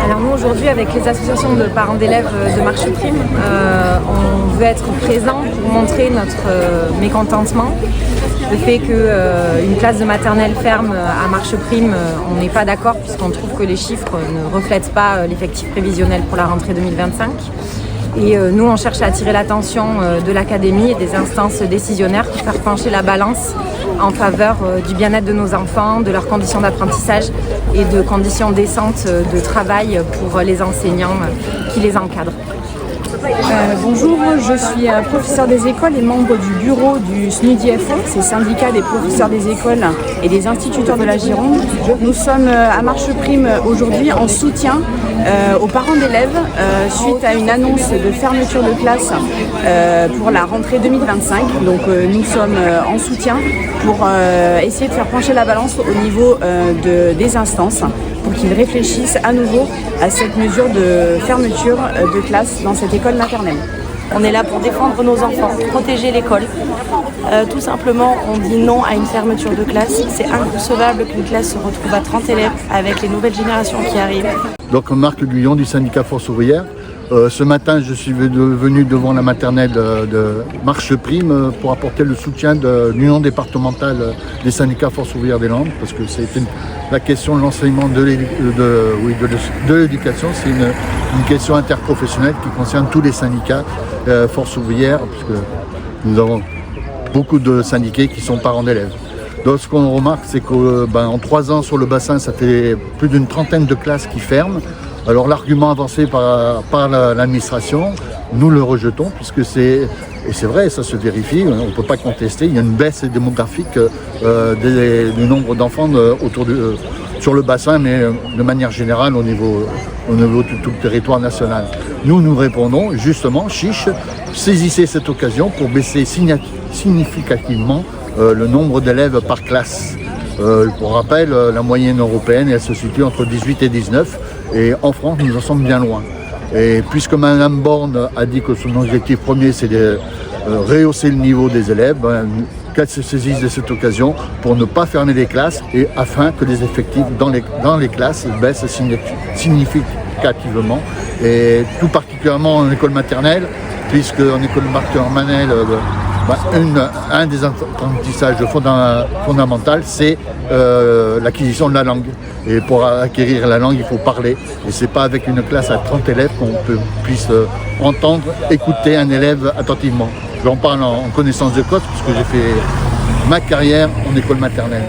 Alors nous aujourd'hui avec les associations de parents d'élèves de Marche Prime, on veut être présent pour montrer notre mécontentement. Le fait qu'une classe de maternelle ferme à Marche Prime, on n'est pas d'accord puisqu'on trouve que les chiffres ne reflètent pas l'effectif prévisionnel pour la rentrée 2025. Et nous, on cherche à attirer l'attention de l'académie et des instances décisionnaires pour faire pencher la balance en faveur du bien-être de nos enfants, de leurs conditions d'apprentissage et de conditions décentes de travail pour les enseignants qui les encadrent. Bonjour, je suis professeur des écoles et membre du bureau du SNUDIFO, c'est le syndicat des professeurs des écoles et des instituteurs de la Gironde. Nous sommes à Marche Prime aujourd'hui en soutien aux parents d'élèves suite à une annonce de fermeture de classe pour la rentrée 2025. Donc nous sommes en soutien pour essayer de faire pencher la balance au niveau des instances pour qu'ils réfléchissent à nouveau à cette mesure de fermeture de classe dans cette école maternelle. On est là pour défendre nos enfants, protéger l'école. Tout simplement, on dit non à une fermeture de classe. C'est inconcevable qu'une classe se retrouve à 30 élèves avec les nouvelles générations qui arrivent. Donc Marc Guyon du syndicat Force Ouvrière. Ce matin, je suis venu devant la maternelle de Marche Prime pour apporter le soutien de l'Union départementale des syndicats Force Ouvrière des Landes, parce que c'était la question de l'enseignement de l'éducation, c'est une question interprofessionnelle qui concerne tous les syndicats Force Ouvrière, puisque nous avons beaucoup de syndiqués qui sont parents d'élèves. Donc ce qu'on remarque, c'est qu'en 3 ans sur le bassin, ça fait plus d'une trentaine de classes qui ferment. Alors l'argument avancé par l'administration, nous le rejetons, puisque et c'est vrai, ça se vérifie, on ne peut pas contester, il y a une baisse démographique du nombre d'enfants sur le bassin, mais de manière générale au niveau de tout le territoire national. Nous répondons justement, chiche, saisissez cette occasion pour baisser significativement le nombre d'élèves par classe. Pour rappel, la moyenne européenne, elle se situe entre 18 et 19, et en France, nous en sommes bien loin. Et puisque Mme Borne a dit que son objectif premier, c'est de rehausser le niveau des élèves, qu'elle se saisisse de cette occasion pour ne pas fermer les classes et afin que les effectifs dans les classes baissent significativement, et tout particulièrement en école maternelle, puisque en école maternelle, un des apprentissages fondamentaux, c'est l'acquisition de la langue. Et pour acquérir la langue, il faut parler. Et ce n'est pas avec une classe à 30 élèves qu'on puisse entendre, écouter un élève attentivement. J'en parle en connaissance de cause, puisque j'ai fait ma carrière en école maternelle.